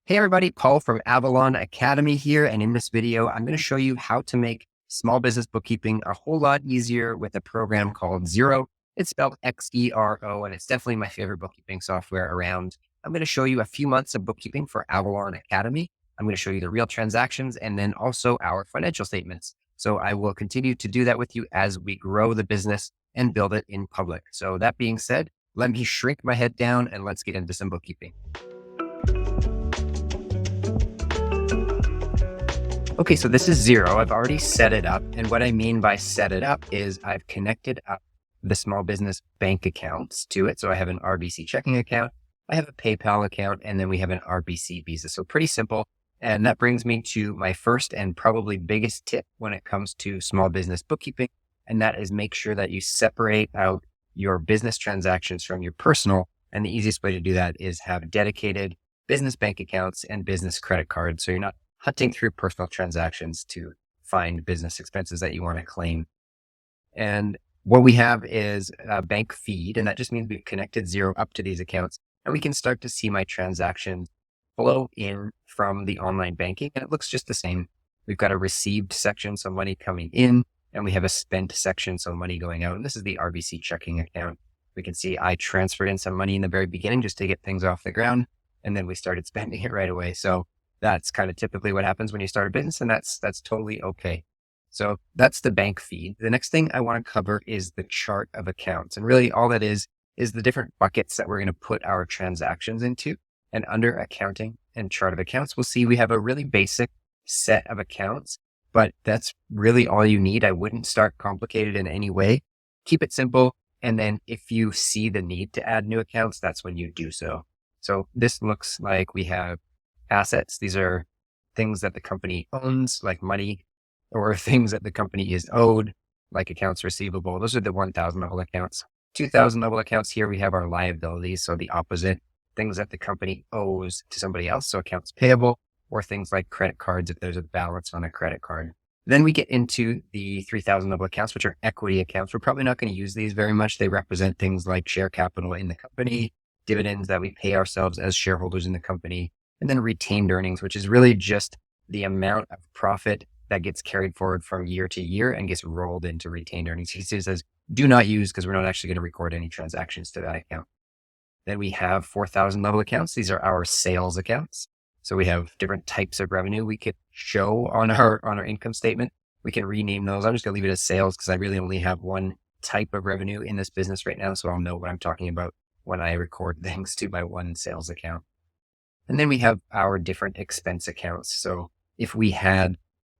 Hey everybody, Paul from Avalon Academy here. And in this video, I'm going to show you how to make small business bookkeeping a whole lot easier with a program called Xero. It's spelled Xero, and it's definitely my favorite bookkeeping software around. I'm going to show you a few months of bookkeeping for Avalon Academy. I'm going to show you the real transactions and then also our financial statements. So I will continue to do that with you as we grow the business and build it in public. So that being said, let me shrink my head down and let's get into some bookkeeping. Okay, so this is Xero. I've already set it up. And what I mean by set it up is I've connected up the small business bank accounts to it. So I have an RBC checking account, I have a PayPal account, and then we have an RBC Visa. So pretty simple. And that brings me to my first and probably biggest tip when it comes to small business bookkeeping. And that is make sure that you separate out your business transactions from your personal. And the easiest way to do that is have dedicated business bank accounts and business credit cards. So you're not hunting through personal transactions to find business expenses that you want to claim. And what we have is a bank feed, and that just means we've connected Xero up to these accounts, and we can start to see my transactions flow in from the online banking, and it looks just the same. We've got a received section, so money coming in, and we have a spent section, so money going out. And this is the RBC checking account. We can see I transferred in some money in the very beginning just to get things off the ground, and then we started spending it right away. So that's kind of typically what happens when you start a business, and that's totally okay. So that's the bank feed. The next thing I want to cover is the chart of accounts. And really all that is the different buckets that we're going to put our transactions into. And under accounting and chart of accounts, we'll see we have a really basic set of accounts, but that's really all you need. I wouldn't start complicated in any way. Keep it simple. And then if you see the need to add new accounts, that's when you do so. So this looks like we have assets. These are things that the company owns, like money, or things that the company is owed, like accounts receivable. Those are the 1,000 level accounts. 2,000 level accounts, here we have our liabilities. So the opposite, things that the company owes to somebody else. So accounts payable, or things like credit cards if there's a balance on a credit card. Then we get into the 3,000 level accounts, which are equity accounts. We're probably not going to use these very much. They represent things like share capital in the company, dividends that we pay ourselves as shareholders in the company, and then retained earnings, which is really just the amount of profit that gets carried forward from year to year and gets rolled into retained earnings. He says, do not use because we're not actually going to record any transactions to that account. Then we have 4,000 level accounts. These are our sales accounts. So we have different types of revenue we could show on our income statement. We can rename those. I'm just going to leave it as sales because I really only have one type of revenue in this business right now. So I'll know what I'm talking about when I record things to my one sales account. And then we have our different expense accounts. So if we had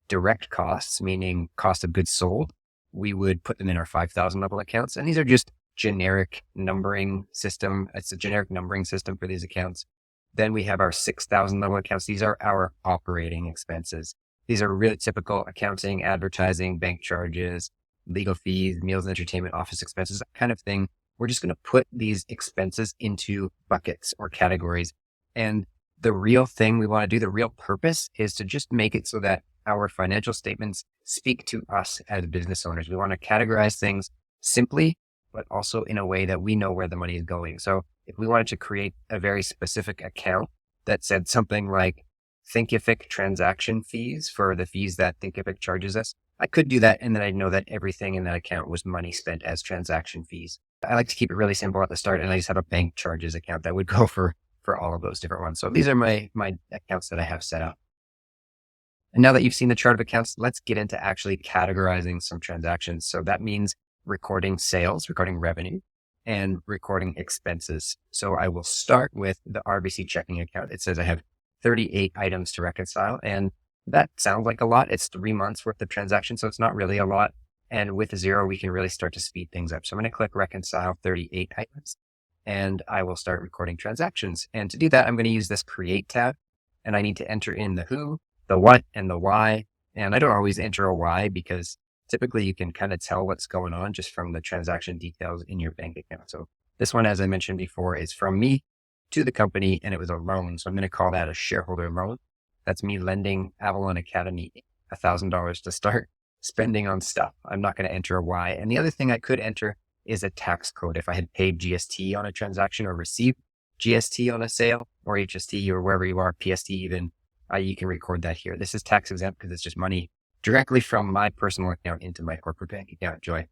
direct costs, meaning cost of goods sold, we would put them in our 5,000 level accounts. And these are just generic numbering system. It's a generic numbering system for these accounts. Then we have our 6,000 level accounts. These are our operating expenses. These are really typical accounting, advertising, bank charges, legal fees, meals and entertainment, office expenses, that kind of thing. We're just going to put these expenses into buckets or categories. And the real thing we want to do, the real purpose is to just make it so that our financial statements speak to us as business owners. We want to categorize things simply, but also in a way that we know where the money is going. So if we wanted to create a very specific account that said something like Thinkific transaction fees for the fees that Thinkific charges us, I could do that. And then I'd know that everything in that account was money spent as transaction fees. I like to keep it really simple at the start. And I just have a bank charges account that would go for all of those different ones. So these are my accounts that I have set up. And now that you've seen the chart of accounts, let's get into actually categorizing some transactions. So that means recording sales, recording revenue, and recording expenses. So I will start with the RBC checking account. It says I have 38 items to reconcile. And that sounds like a lot. It's 3 months worth of transactions. So it's not really a lot. And with Xero, we can really start to speed things up. So I'm going to click reconcile 38 items. And I will start recording transactions. And to do that, I'm going to use this create tab, and I need to enter in the who, the what, and the why. And I don't always enter a why because typically you can kind of tell what's going on just from the transaction details in your bank account. So this one, as I mentioned before, is from me to the company, and it was a loan. So I'm going to call that a shareholder loan. That's me lending Avalon Academy $1,000 to start spending on stuff. I'm not going to enter a why. And the other thing I could enter is a tax code. If I had paid GST on a transaction or received GST on a sale, or HST or wherever you are, PST even, you can record that here. This is tax exempt because it's just money directly from my personal account into my corporate bank account, Joy.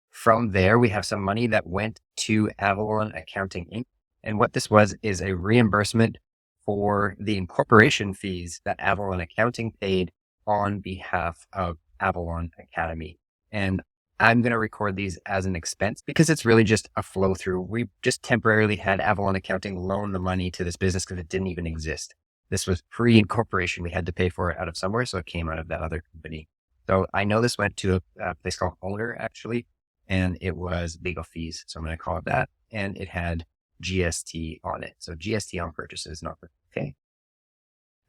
From there, we have some money that went to Avalon Accounting Inc. And what this was is a reimbursement for the incorporation fees that Avalon Accounting paid on behalf of Avalon Academy. And I'm going to record these as an expense because it's really just a flow through. We just temporarily had Avalon Accounting loan the money to this business because it didn't even exist. This was pre-incorporation. We had to pay for it out of somewhere. So it came out of that other company. So I know this went to a place called Owner actually, and it was legal fees. So I'm going to call it that. And it had GST on it. So GST on purchases, not okay.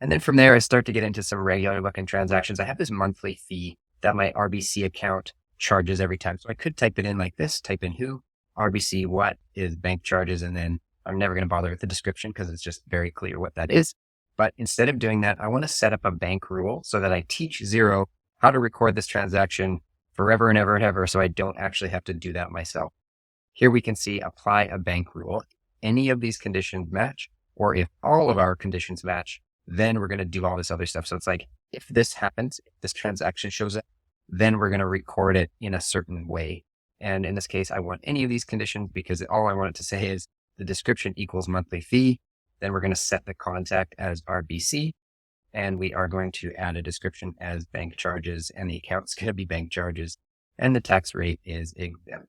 And then from there, I start to get into some regular looking transactions. I have this monthly fee that my RBC account charges every time. So I could type it in like this, type in who, RBC, what is bank charges. And then I'm never going to bother with the description because it's just very clear what that is. But instead of doing that, I want to set up a bank rule so that I teach Xero how to record this transaction forever and ever and ever. So I don't actually have to do that myself. Here we can see apply a bank rule. Any of these conditions match, or if all of our conditions match, then we're going to do all this other stuff. So it's like, if this happens, if this transaction shows up, then we're going to record it in a certain way. And in this case, I want any of these conditions because all I want it to say is the description equals monthly fee. Then we're going to set the contact as RBC, and we are going to add a description as bank charges, and the account's going to be bank charges, and the tax rate is exempt.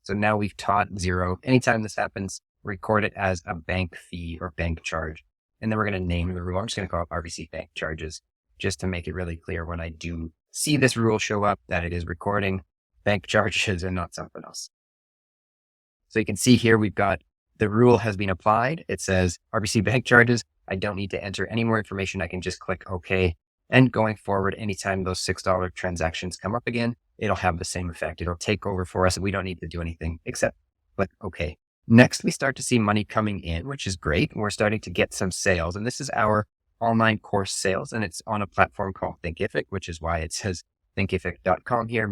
So now we've taught Xero, anytime this happens, record it as a bank fee or bank charge. And then we're going to name the rule. I'm just going to call it RBC bank charges just to make it really clear when I do see this rule show up that it is recording bank charges and not something else. So you can see here, we've got the rule has been applied. It says RBC bank charges. I don't need to enter any more information. I can just click OK. And going forward, anytime those $6 transactions come up again, it'll have the same effect. It'll take over for us. We don't need to do anything except click OK. Next, we start to see money coming in, which is great. We're starting to get some sales. And this is our online course sales. And it's on a platform called Thinkific, which is why it says thinkific.com here.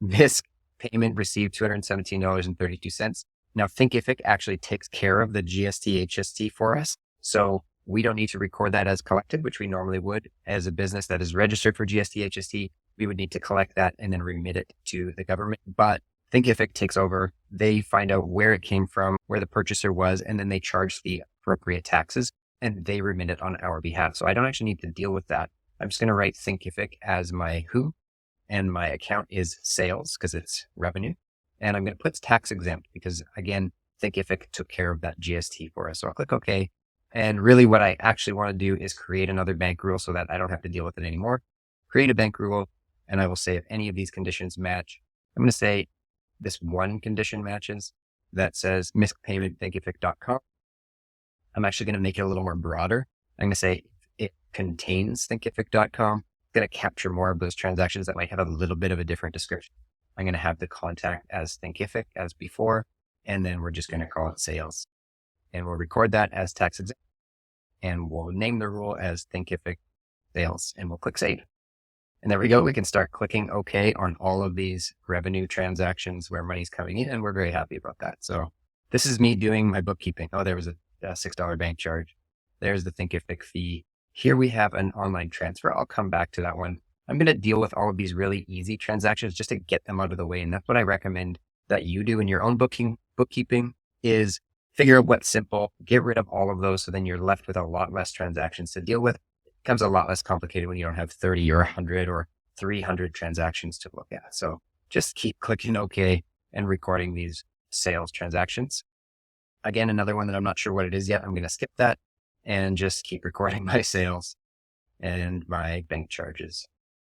This payment received $217.32. Now, Thinkific actually takes care of the GST, HST for us. So we don't need to record that as collected, which we normally would as a business that is registered for GST, HST. We would need to collect that and then remit it to the government. But Thinkific takes over. They find out where it came from, where the purchaser was, and then they charge the appropriate taxes and they remit it on our behalf. So I don't actually need to deal with that. I'm just going to write Thinkific as my who, and my account is sales because it's revenue. And I'm going to put tax exempt because, again, Thinkific took care of that GST for us. So I'll click OK. And really what I actually want to do is create another bank rule so that I don't have to deal with it anymore. Create a bank rule. And I will say if any of these conditions match, I'm going to say this one condition matches that says missed payment thinkific.com. I'm actually going to make it a little more broader. I'm going to say it contains thinkific.com. It's going to capture more of those transactions that might have a little bit of a different description. I'm going to have the contact as Thinkific as before, and then we're just going to call it sales. And we'll record that as tax exempt, and we'll name the rule as Thinkific sales, and we'll click save. And there we go. We can start clicking OK on all of these revenue transactions where money's coming in, and we're very happy about that. So this is me doing my bookkeeping. Oh, there was a $6 bank charge. There's the Thinkific fee. Here we have an online transfer. I'll come back to that one. I'm going to deal with all of these really easy transactions just to get them out of the way. And that's what I recommend that you do in your own bookkeeping is figure out what's simple, get rid of all of those. So then you're left with a lot less transactions to deal with. It becomes a lot less complicated when you don't have 30 or 100 or 300 transactions to look at. So just keep clicking OK and recording these sales transactions. Again, another one that I'm not sure what it is yet. I'm going to skip that and just keep recording my sales and my bank charges.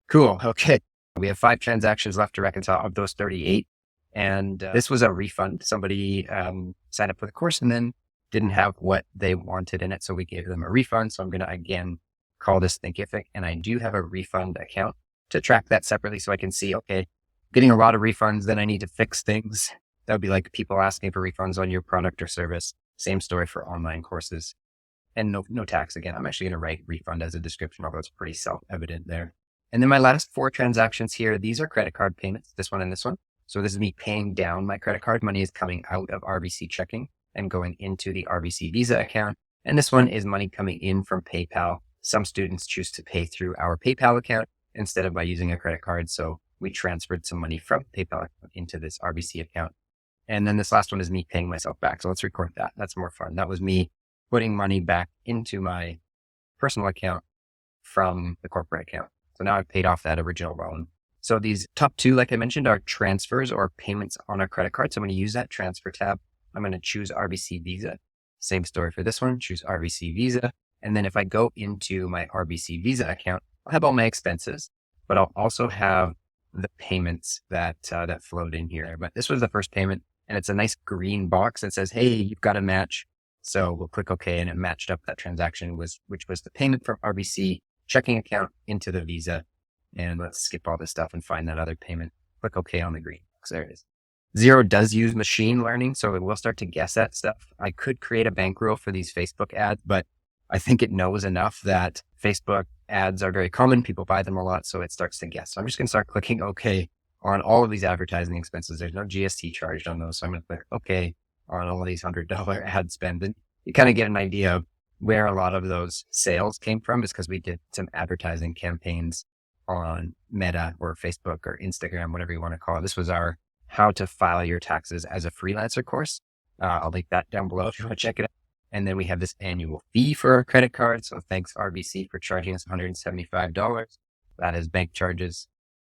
Cool. Okay. We have 5 transactions left to reconcile of those 38. And this was a refund. Somebody signed up for the course and then didn't have what they wanted in it. So we gave them a refund. So I'm going to, again, call this Thinkific. And I do have a refund account to track that separately so I can see, okay, getting a lot of refunds, then I need to fix things. That would be like people asking for refunds on your product or service. Same story for online courses. And no tax. Again, I'm actually going to write refund as a description, although it's pretty self-evident there. And then my last 4 transactions here, these are credit card payments, this one and this one. So this is me paying down my credit card. Money is coming out of RBC checking. and going into the RBC Visa account. And this one is money coming in from PayPal. Some students choose to pay through our PayPal account instead of by using a credit card. So we transferred some money from PayPal account into this RBC account. And then this last one is me paying myself back. So let's record that. That's more fun. That was me putting money back into my personal account from the corporate account. So now I've paid off that original loan. So these top two, like I mentioned, are transfers or payments on our credit card. So I'm going to use that transfer tab. I'm going to choose RBC Visa. Same story for this one, choose RBC Visa. And then if I go into my RBC Visa account, I'll have all my expenses, but I'll also have the payments that flowed in here. But this was the first payment, and it's a nice green box that says, hey, you've got a match. So we'll click OK, and it matched up that transaction, which was the payment from RBC checking account into the Visa. And let's skip all this stuff and find that other payment. Click OK on the green box. There it is. Xero does use machine learning, so it will start to guess at stuff. I could create a bankroll for these Facebook ads, but I think it knows enough that Facebook ads are very common. People buy them a lot, so it starts to guess. So I'm just going to start clicking OK on all of these advertising expenses. There's no GST charged on those, so I'm going to click OK on all of these $100 ad spend. And you kind of get an idea of where a lot of those sales came from, is because we did some advertising campaigns on Meta or Facebook or Instagram, whatever you want to call it. This was our How to File Your Taxes as a Freelancer course. I'll link that down below if you want to check it out. And then we have this annual fee for our credit card. So thanks RBC for charging us $175. That is bank charges.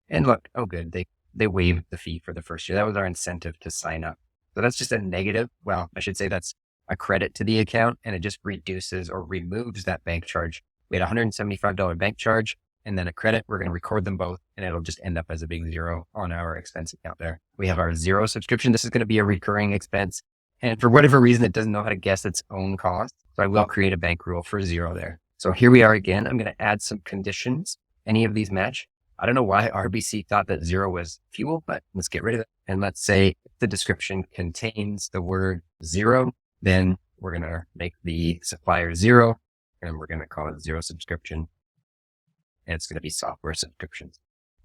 And look, oh good, they waived the fee for the first year. That was our incentive to sign up. So that's just a negative. Well, I should say that's a credit to the account, and it just reduces or removes that bank charge. We had a $175 bank charge and then a credit. We're going to record them both, and it'll just end up as a big zero on our expense account there. We have our Xero subscription. This is going to be a recurring expense. And for whatever reason, it doesn't know how to guess its own cost. So I will create a bankroll for Xero there. So here we are again. I'm going to add some conditions. Any of these match. I don't know why RBC thought that Xero was fuel, but let's get rid of it. And let's say if the description contains the word Xero, then we're going to make the supplier Xero, and we're going to call it Xero subscription. And it's going to be software subscriptions.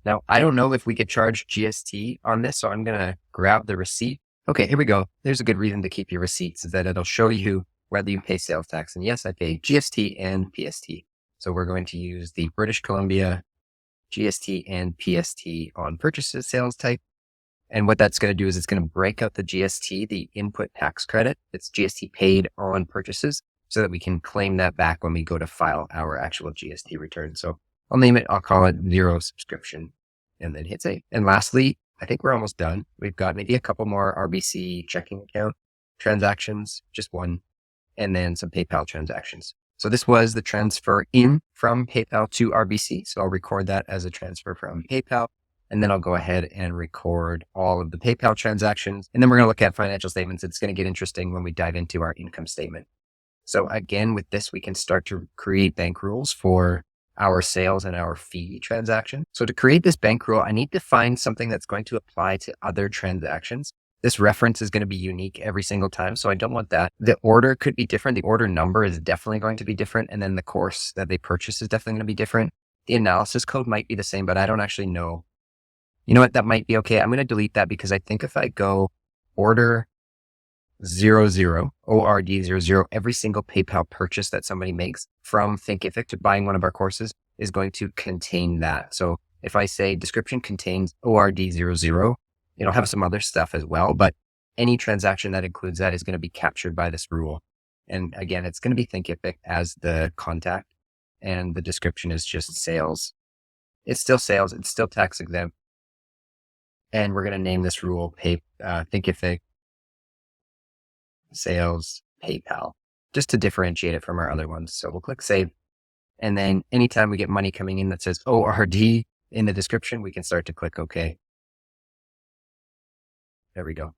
Now, I don't know if we could charge GST on this, so I'm going to grab the receipt. Okay, here we go. There's a good reason to keep your receipts, is that it'll show you whether you pay sales tax. And yes, I pay GST and PST. So we're going to use the British Columbia GST and PST on purchases sales type. And what that's going to do is it's going to break out the GST, the input tax credit. It's GST paid on purchases, so that we can claim that back when we go to file our actual GST return. So I'll name it, I'll call it Xero subscription, and then hit save. And lastly, I think we're almost done. We've got maybe a couple more RBC checking account transactions, just one, and then some PayPal transactions. So this was the transfer in from PayPal to RBC. So I'll record that as a transfer from PayPal. And then I'll go ahead and record all of the PayPal transactions. And then we're going to look at financial statements. It's going to get interesting when we dive into our income statement. So again, with this, we can start to create bank rules for our sales and our fee transaction. So to create this bankroll, I need to find something that's going to apply to other transactions. This reference is going to be unique every single time, so I don't want that. The order could be different. The order number is definitely going to be different. And then the course that they purchase is definitely going to be different. The analysis code might be the same, but I don't actually know. You know what? That might be okay. I'm going to delete that, because I think if I go order 00, ORD 00, every single PayPal purchase that somebody makes from Thinkific to buying one of our courses is going to contain that. So if I say description contains ORD 00, it'll have some other stuff as well, but any transaction that includes that is going to be captured by this rule. And again, it's going to be Thinkific as the contact, and the description is just sales. It's still sales. It's still tax exempt. And we're going to name this rule Thinkific sales PayPal, just to differentiate it from our other ones. So we'll click save. And then anytime we get money coming in that says ORD in the description, we can start to click OK. There we go.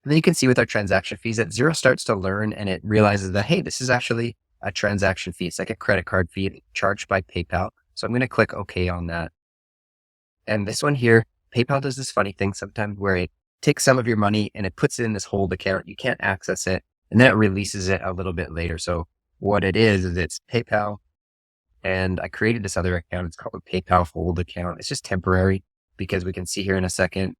And then you can see with our transaction fees that Xero starts to learn, and it realizes that, hey, this is actually a transaction fee. It's like a credit card fee charged by PayPal. So I'm going to click OK on that. And this one here, PayPal does this funny thing sometimes where it takes some of your money and it puts it in this hold account. You can't access it, and then it releases it a little bit later. So what it is it's PayPal, and I created this other account. It's called a PayPal hold account. It's just temporary, because we can see here in a second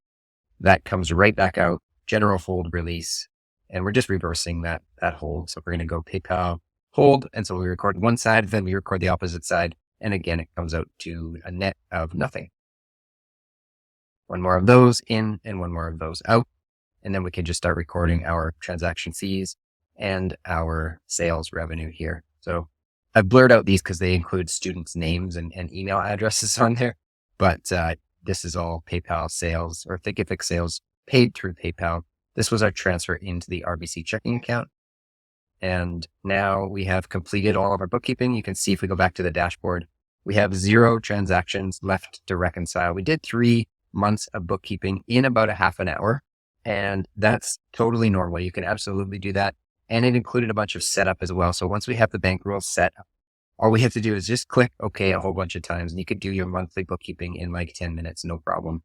that comes right back out, general hold release, And we're just reversing that hold. So we're going to go PayPal hold. And so we record one side, then we record the opposite side. And again, it comes out to a net of nothing. One more of those in and one more of those out. And then we can just start recording our transaction fees and our sales revenue here. So I've blurred out these because they include students' names and email addresses on there. But this is all PayPal sales or Thinkific sales paid through PayPal. This was our transfer into the RBC checking account. And now we have completed all of our bookkeeping. You can see if we go back to the dashboard, we have 0 transactions left to reconcile. We did 3 months of bookkeeping in about a half an hour. And that's totally normal. You can absolutely do that. And it included a bunch of setup as well. So once we have the bank rules set up, all we have to do is just click OK a whole bunch of times and you could do your monthly bookkeeping in like 10 minutes, no problem.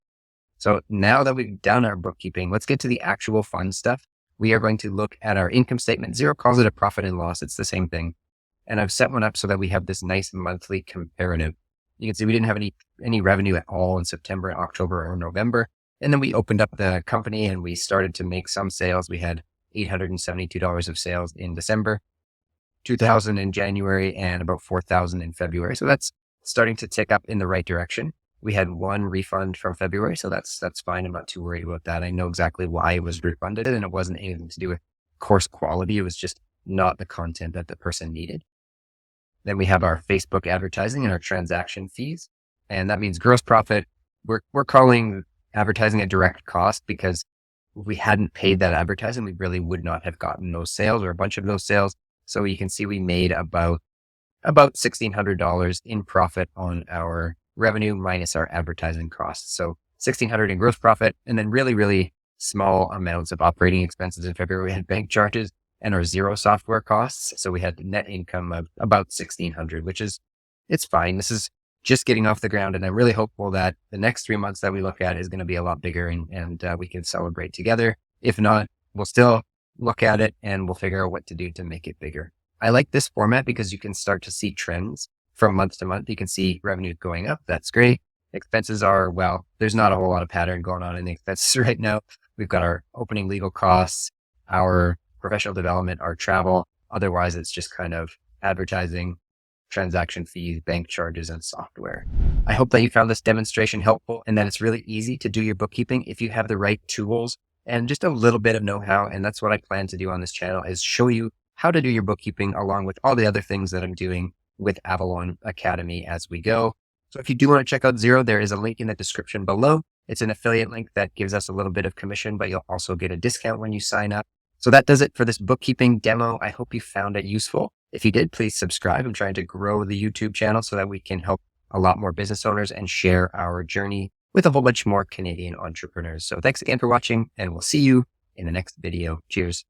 So now that we've done our bookkeeping, let's get to the actual fun stuff. We are going to look at our income statement. Xero calls it a profit and loss. It's the same thing. And I've set one up so that we have this nice monthly comparative. You can see we didn't have any revenue at all in September, October, or November. And then we opened up the company and we started to make some sales. We had $872 of sales in December, $2,000 in January, and about $4,000 in February. So that's starting to tick up in the right direction. We had 1 refund from February, so that's fine. I'm not too worried about that. I know exactly why it was refunded, and it wasn't anything to do with course quality. It was just not the content that the person needed. Then we have our Facebook advertising and our transaction fees, and that means gross profit. We're calling advertising a direct cost because if we hadn't paid that advertising, we really would not have gotten those sales or a bunch of those sales. So you can see we made about $1,600 in profit on our revenue minus our advertising costs. So $1,600 in gross profit, and then really, really small amounts of operating expenses. In February, we had bank charges and our Xero software costs. So we had net income of about $1,600, which is, it's fine. This is just getting off the ground. And I'm really hopeful that the next 3 months that we look at is going to be a lot bigger and we can celebrate together. If not, we'll still look at it and we'll figure out what to do to make it bigger. I like this format because you can start to see trends from month to month. You can see revenue going up. That's great. Expenses are, well, there's not a whole lot of pattern going on in the expenses right now. We've got our opening legal costs, our professional development, our travel. Otherwise, it's just kind of advertising, transaction fees, bank charges, and software. I hope that you found this demonstration helpful and that it's really easy to do your bookkeeping if you have the right tools and just a little bit of know-how. And that's what I plan to do on this channel, is show you how to do your bookkeeping along with all the other things that I'm doing with Avalon Academy as we go. So if you do want to check out Xero, there is a link in the description below. It's an affiliate link that gives us a little bit of commission, but you'll also get a discount when you sign up. So that does it for this bookkeeping demo. I hope you found it useful. If you did, please subscribe. I'm trying to grow the YouTube channel so that we can help a lot more business owners and share our journey with a whole bunch more Canadian entrepreneurs. So thanks again for watching, and we'll see you in the next video. Cheers.